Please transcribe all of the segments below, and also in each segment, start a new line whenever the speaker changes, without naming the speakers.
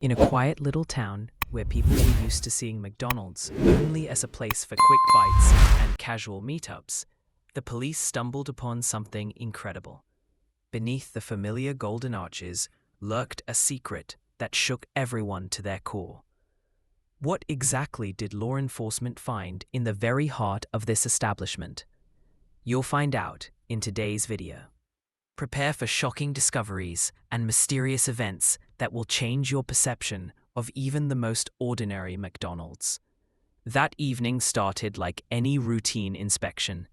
In a quiet little town where people were used to seeing McDonald's only as a place for quick bites and casual meetups, the police stumbled upon something incredible. Beneath the familiar golden arches lurked a secret that shook everyone to their core. What exactly did law enforcement find in the very heart of this establishment? You'll find out in today's video. Prepare for shocking discoveries and mysterious events that will change your perception of even the most ordinary McDonald's. That evening started like any routine inspection.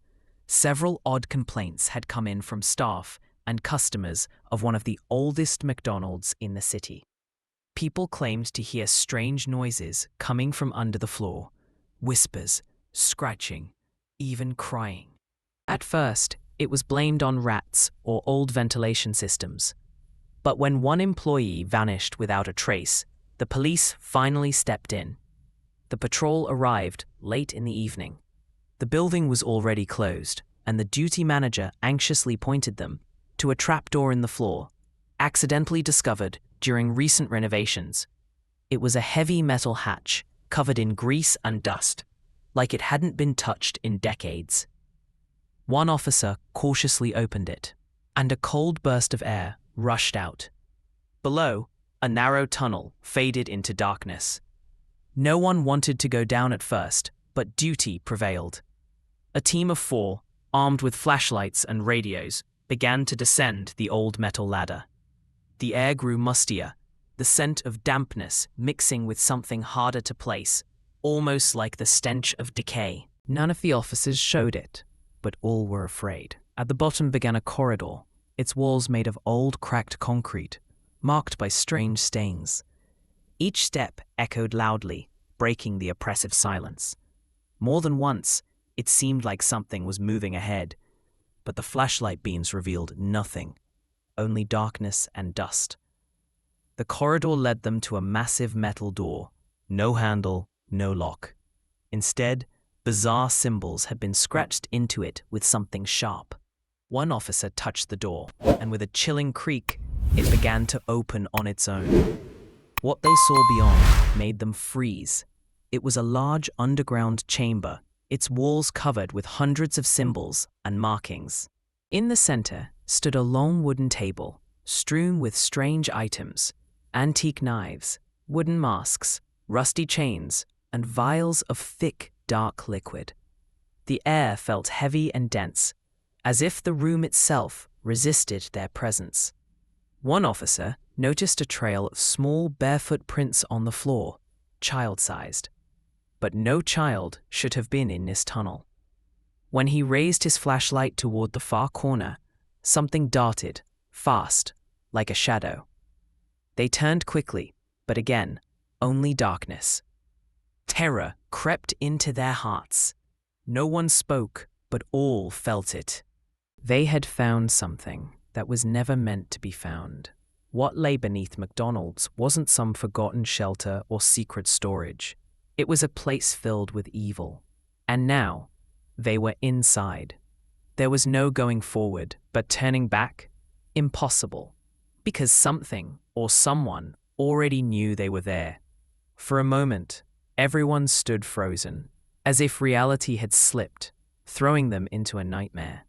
Several odd complaints had come in from staff and customers of one of the oldest McDonald's in the city. People claimed to hear strange noises coming from under the floor, whispers, scratching, even crying. At first, it was blamed on rats or old ventilation systems. But when one employee vanished without a trace, the police finally stepped in. The patrol arrived late in the evening. The building was already closed, and the duty manager anxiously pointed them to a trapdoor in the floor, accidentally discovered during recent renovations. It was a heavy metal hatch covered in grease and dust, like it hadn't been touched in decades. One officer cautiously opened it, and a cold burst of air rushed out. Below, a narrow tunnel faded into darkness. No one wanted to go down at first, but duty prevailed. A team of 4, armed with flashlights and radios, began to descend the old metal ladder. The air grew mustier, the scent of dampness mixing with something harder to place, almost like the stench of decay. None of the officers showed it, but all were afraid. At the bottom began a corridor, its walls made of old cracked concrete, marked by strange stains. Each step echoed loudly, breaking the oppressive silence. More than once, it seemed like something was moving ahead, but the flashlight beams revealed nothing, only darkness and dust. The corridor led them to a massive metal door, no handle, no lock. Instead, bizarre symbols had been scratched into it with something sharp. One officer touched the door, and with a chilling creak, it began to open on its own. What they saw beyond made them freeze. It was a large underground chamber, its walls covered with hundreds of symbols and markings. In the center stood a long wooden table, strewn with strange items, antique knives, wooden masks, rusty chains, and vials of thick, dark liquid. The air felt heavy and dense, as if the room itself resisted their presence. One officer noticed a trail of small barefoot prints on the floor, child-sized. But no child should have been in this tunnel. When he raised his flashlight toward the far corner, something darted, fast, like a shadow. They turned quickly, but again, only darkness. Terror crept into their hearts. No one spoke, but all felt it. They had found something that was never meant to be found. What lay beneath McDonald's wasn't some forgotten shelter or secret storage. It was a place filled with evil. And now, they were inside. There was no going forward, but turning back? Impossible. Because something or someone already knew they were there. For a moment, everyone stood frozen, as if reality had slipped, throwing them into a nightmare.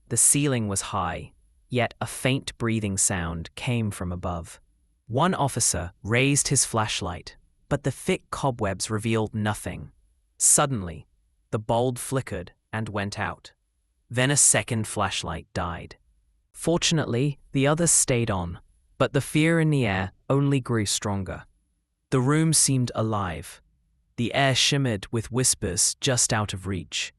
The ceiling was high, yet a faint breathing sound came from above. One officer raised his flashlight, but the thick cobwebs revealed nothing. Suddenly, the bulb flickered and went out. Then a second flashlight died. Fortunately, the others stayed on, but the fear in the air only grew stronger. The room seemed alive. The air shimmered with whispers just out of reach.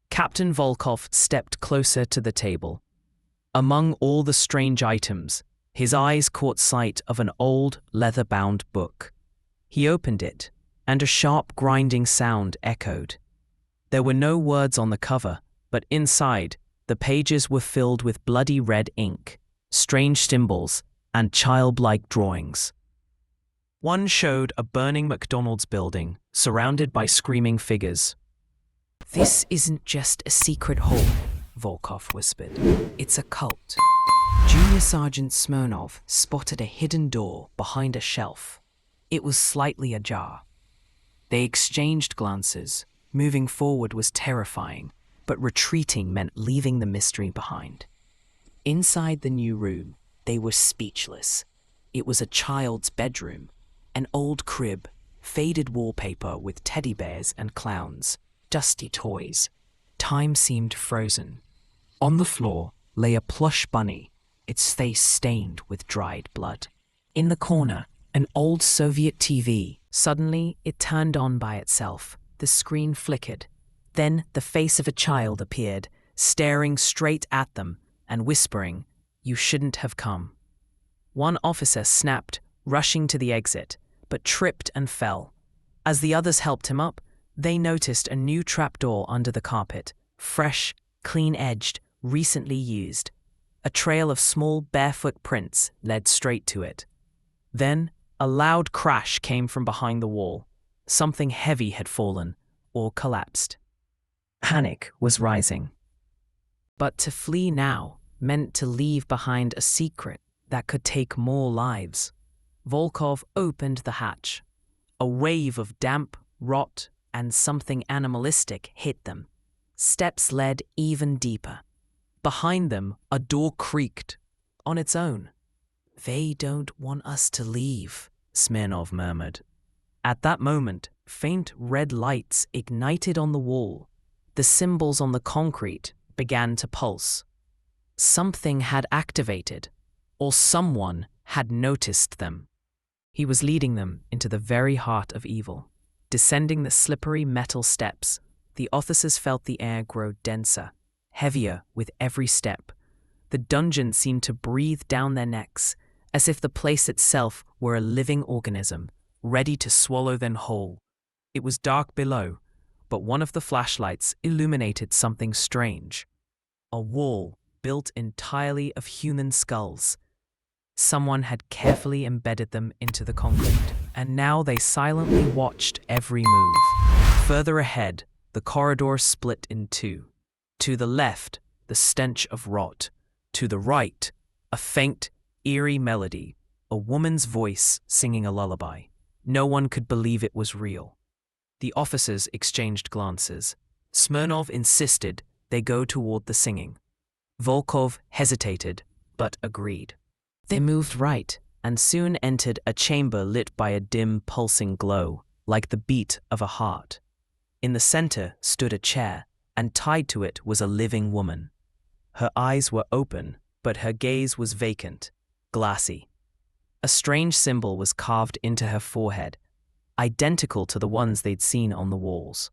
Captain Volkov stepped closer to the table. Among all the strange items, his eyes caught sight of an old, leather-bound book. He opened it, and a sharp grinding sound echoed. There were no words on the cover, but inside, the pages were filled with bloody red ink, strange symbols, and childlike drawings. One showed a burning McDonald's building, surrounded by screaming figures. "This isn't just a secret hole," Volkov whispered. "It's a cult." Junior Sergeant Smirnov spotted a hidden door behind a shelf. It was slightly ajar. They exchanged glances. Moving forward was terrifying, but retreating meant leaving the mystery behind. Inside the new room, they were speechless. It was a child's bedroom, an old crib, faded wallpaper with teddy bears and clowns, dusty toys. Time seemed frozen. On the floor lay a plush bunny, its face stained with dried blood. In the corner, an old Soviet TV. Suddenly, it turned on by itself. The screen flickered. Then the face of a child appeared, staring straight at them and whispering, "You shouldn't have come." One officer snapped, rushing to the exit, but tripped and fell. As the others helped him up, they noticed a new trapdoor under the carpet, fresh, clean-edged, recently used. A trail of small barefoot prints led straight to it. Then, a loud crash came from behind the wall. Something heavy had fallen or collapsed. Panic was rising. But to flee now meant to leave behind a secret that could take more lives. Volkov opened the hatch. A wave of damp, rot, and something animalistic hit them. Steps led even deeper. Behind them, a door creaked on its own. "They don't want us to leave," Smirnov murmured. At that moment, faint red lights ignited on the wall. The symbols on the concrete began to pulse. Something had activated, or someone had noticed them. He was leading them into the very heart of evil. Descending the slippery metal steps, the officers felt the air grow denser, heavier with every step. The dungeon seemed to breathe down their necks, as if the place itself were a living organism, ready to swallow them whole. It was dark below, but one of the flashlights illuminated something strange. A wall built entirely of human skulls. Someone had carefully embedded them into the concrete, and now they silently watched every move. Further ahead, the corridor split in two. To the left, the stench of rot. To the right, a faint, eerie melody, a woman's voice singing a lullaby. No one could believe it was real. The officers exchanged glances. Smirnov insisted they go toward the singing. Volkov hesitated, but agreed. They moved right, and soon entered a chamber lit by a dim, pulsing glow, like the beat of a heart. In the center stood a chair, and tied to it was a living woman. Her eyes were open, but her gaze was vacant, glassy. A strange symbol was carved into her forehead, identical to the ones they'd seen on the walls.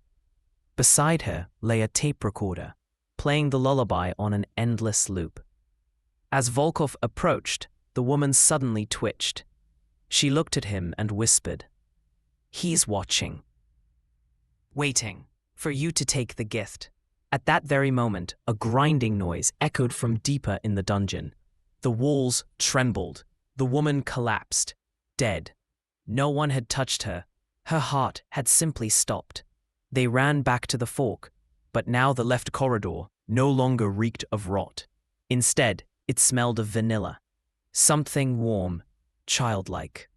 Beside her lay a tape recorder, playing the lullaby on an endless loop. As Volkov approached, the woman suddenly twitched. She looked at him and whispered, "He's watching. Waiting for you to take the gift." At that very moment, a grinding noise echoed from deeper in the dungeon. The walls trembled. The woman collapsed, dead. No one had touched her. Her heart had simply stopped. They ran back to the fork, but now the left corridor no longer reeked of rot. Instead, it smelled of vanilla. Something warm, childlike.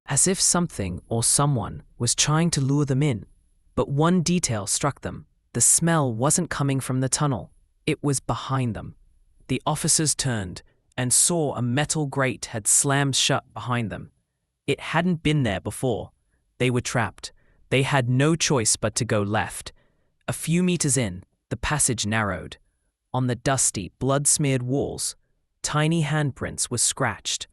As if something or someone was trying to lure them in. But one detail struck them. The smell wasn't coming from the tunnel. It was behind them. The officers turned and saw a metal grate had slammed shut behind them. It hadn't been there before. They were trapped. They had no choice but to go left. A few meters in, the passage narrowed. On the dusty, blood-smeared walls, tiny handprints were scratched.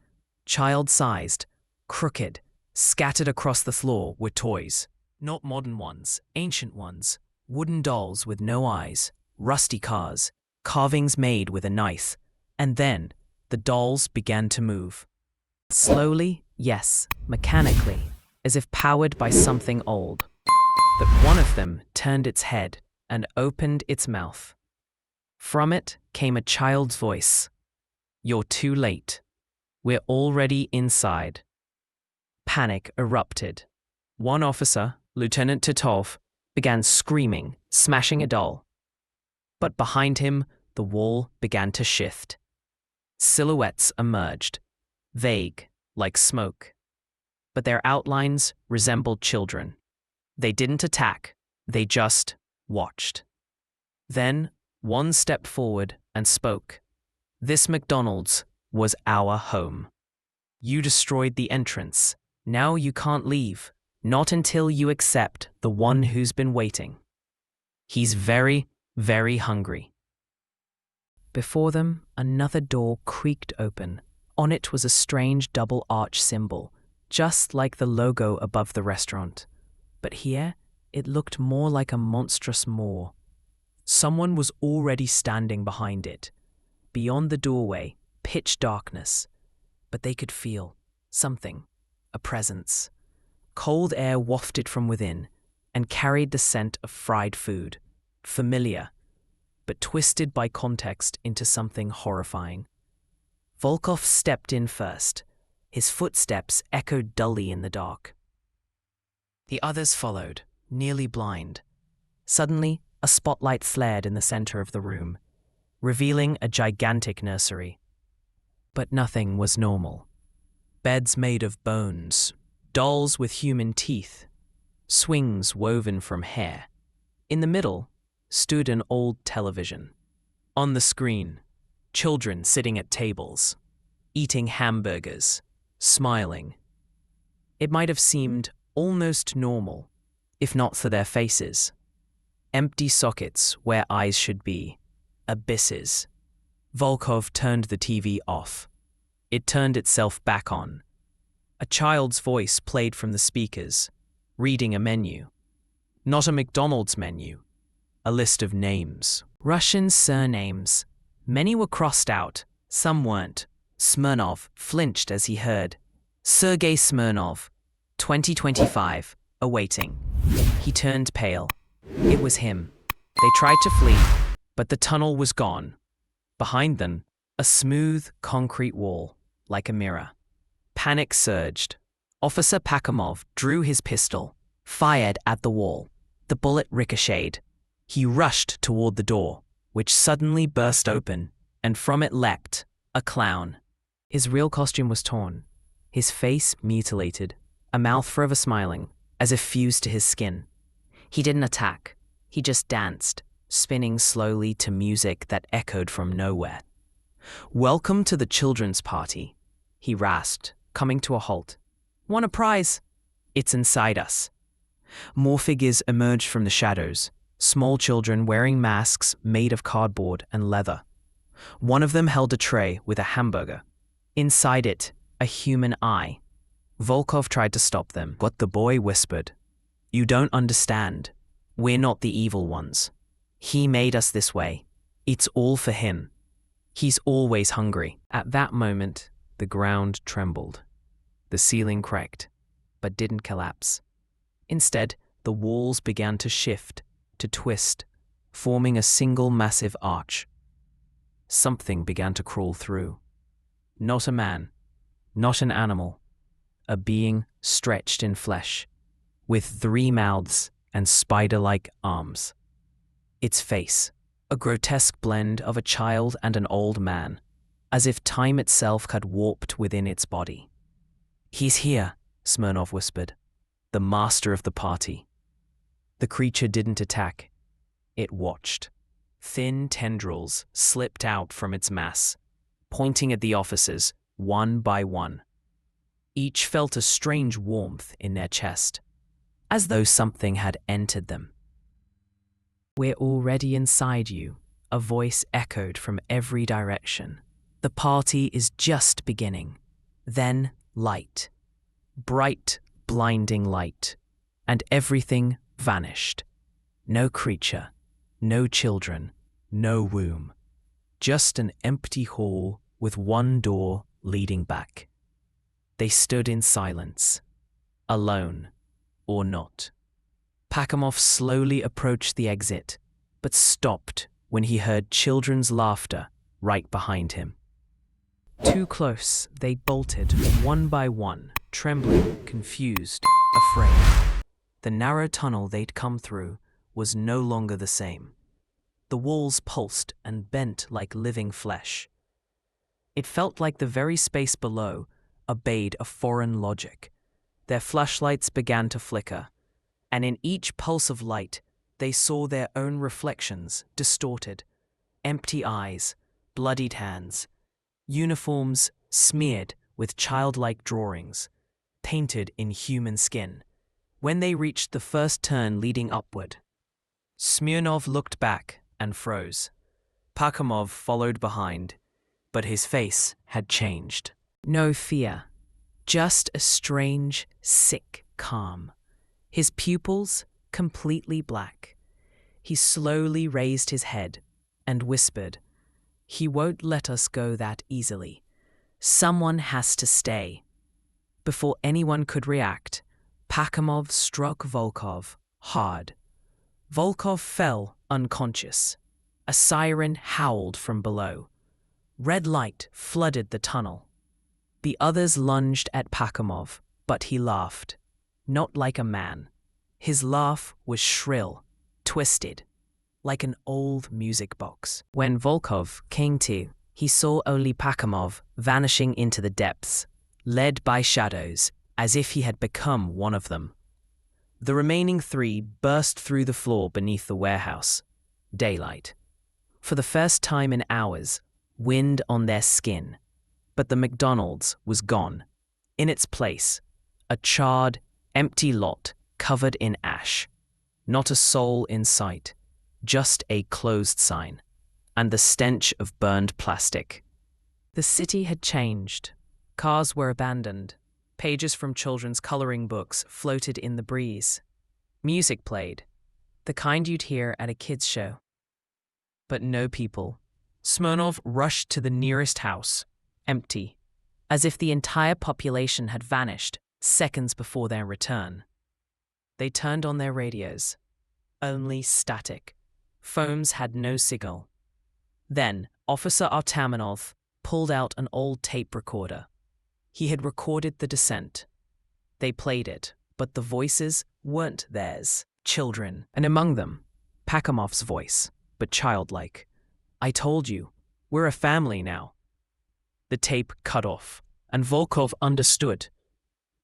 Child-sized, crooked, scattered across the floor were toys. Not modern ones, ancient ones. Wooden dolls with no eyes, rusty cars, carvings made with a knife. And then, the dolls began to move. Slowly, yes, mechanically, as if powered by something old. But one of them turned its head and opened its mouth. From it came a child's voice. "You're too late. We're already inside." Panic erupted. One officer, Lieutenant Titov, began screaming, smashing a doll. But behind him, the wall began to shift. Silhouettes emerged, vague, like smoke. but their outlines resembled children. They didn't attack, they just watched. Then, one stepped forward and spoke. "This McDonald's was our home. You destroyed the entrance. Now you can't leave, not until you accept the one who's been waiting. He's very, very hungry." Before them, another door creaked open. On it was a strange double-arch symbol, just like the logo above the restaurant. But here, it looked more like a monstrous maw. Someone was already standing behind it. Beyond the doorway, pitch darkness. But they could feel something, a presence. Cold air wafted from within and carried the scent of fried food, familiar, but twisted by context into something horrifying. Volkov stepped in first. His footsteps echoed dully in the dark. The others followed, nearly blind. Suddenly, a spotlight flared in the center of the room, revealing a gigantic nursery. But nothing was normal. Beds made of bones, dolls with human teeth, swings woven from hair. In the middle stood an old television. On the screen, children sitting at tables, eating hamburgers, smiling. It might have seemed almost normal, if not for their faces. Empty sockets where eyes should be, abysses. Volkov turned the TV off. It turned itself back on. A child's voice played from the speakers, reading a menu. Not a McDonald's menu, a list of names. Russian surnames. Many were crossed out, some weren't. Smirnov flinched as he heard. Sergei Smirnov, 2025, awaiting. He turned pale. It was him. They tried to flee, but the tunnel was gone. Behind them, a smooth concrete wall, like a mirror. Panic surged. Officer Pakamov drew his pistol, fired at the wall. The bullet ricocheted. He rushed toward the door, which suddenly burst open, and from it leapt a clown. His real costume was torn, his face mutilated, a mouth forever smiling, as if fused to his skin. He didn't attack. He just danced, spinning slowly to music that echoed from nowhere. "Welcome to the children's party," he rasped, coming to a halt. "Want a prize? It's inside us." More figures emerged from the shadows, small children wearing masks made of cardboard and leather. One of them held a tray with a hamburger. Inside it, a human eye. Volkov tried to stop them, but the boy whispered, "You don't understand. We're not the evil ones. He made us this way. It's all for him. He's always hungry." At that moment, the ground trembled. The ceiling cracked, but didn't collapse. Instead, the walls began to shift, to twist, forming a single massive arch. Something began to crawl through. Not a man, not an animal, a being stretched in flesh, with 3 mouths and spider-like arms. Its face, a grotesque blend of a child and an old man, as if time itself had warped within its body. "He's here," Smirnov whispered, "the master of the party." The creature didn't attack. It watched. Thin tendrils slipped out from its mass, pointing at the officers, one by one. Each felt a strange warmth in their chest, as though something had entered them. "We're already inside you," a voice echoed from every direction. "The party is just beginning." Then light. Bright, blinding light. And everything vanished. No creature, no children, no womb. Just an empty hall with one door leading back. They stood in silence, alone or not. Pakamov slowly approached the exit, but stopped when he heard children's laughter right behind him. Too close, they bolted, one by one, trembling, confused, afraid. The narrow tunnel they'd come through was no longer the same. The walls pulsed and bent like living flesh. It felt like the very space below obeyed a foreign logic, Their flashlights began to flicker, and in each pulse of light, they saw their own reflections, distorted. Empty eyes, bloodied hands, uniforms smeared with childlike drawings, painted in human skin. When they reached the first turn leading upward, Smirnov looked back and froze. Pakamov followed behind, but his face had changed. No fear, just a strange, sick calm. His pupils completely black. He slowly raised his head and whispered, "He won't let us go that easily. Someone has to stay." Before anyone could react, Pakamov struck Volkov hard. Volkov fell unconscious. A siren howled from below. Red light flooded the tunnel. The others lunged at Pakamov, but he laughed. Not like a man. His laugh was shrill, twisted, like an old music box. When Volkov came to, he saw only Pakamov vanishing into the depths, led by shadows, as if he had become one of them. The remaining three burst through the floor beneath the warehouse. Daylight. For the first time in hours, wind on their skin. But the McDonald's was gone. In its place, a charred, empty lot covered in ash. Not a soul in sight, just a closed sign, and the stench of burned plastic. The city had changed. Cars were abandoned. Pages from children's coloring books floated in the breeze. Music played, the kind you'd hear at a kids' show. But no people. Smirnov rushed to the nearest house, empty, as if the entire population had vanished seconds before their return. They turned on their radios. Only static. Phones had no signal. Then Officer Artamonov pulled out an old tape recorder. He had recorded the descent. They played it, but the voices weren't theirs. Children, and among them, Pakamov's voice, but childlike. "I told you, we're a family now." The tape cut off, and Volkov understood.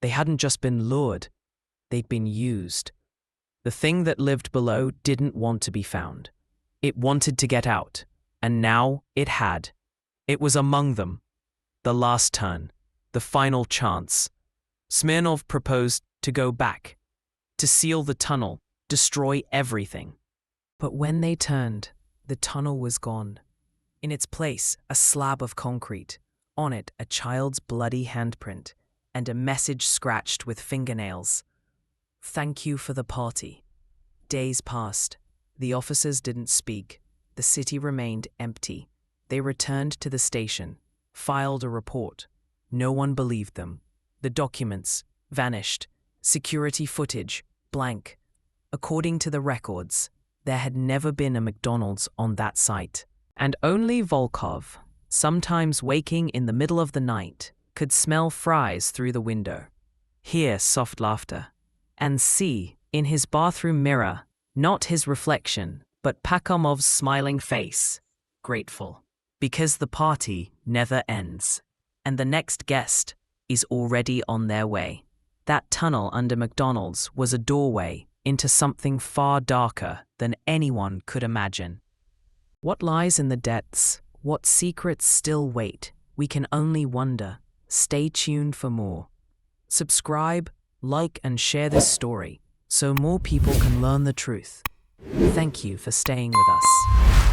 They hadn't just been lured, they'd been used. The thing that lived below didn't want to be found. It wanted to get out, and now it had. It was among them. The last turn. The final chance. Smirnov proposed to go back, to seal the tunnel, destroy everything. But when they turned, the tunnel was gone. In its place, a slab of concrete. On it, a child's bloody handprint, and a message scratched with fingernails. "Thank you for the party." Days passed. The officers didn't speak. The city remained empty. They returned to the station, filed a report. No one believed them. The documents vanished. Security footage blank. According to the records, there had never been a McDonald's on that site. And only Volkov, sometimes waking in the middle of the night, could smell fries through the window, hear soft laughter, and see, in his bathroom mirror, not his reflection, but Pakamov's smiling face, grateful. Because the party never ends. And the next guest is already on their way. That tunnel under McDonald's was a doorway into something far darker than anyone could imagine. What lies in the depths? What secrets still wait? We can only wonder. Stay tuned for more. Subscribe, like, and share this story so more people can learn the truth. Thank you for staying with us.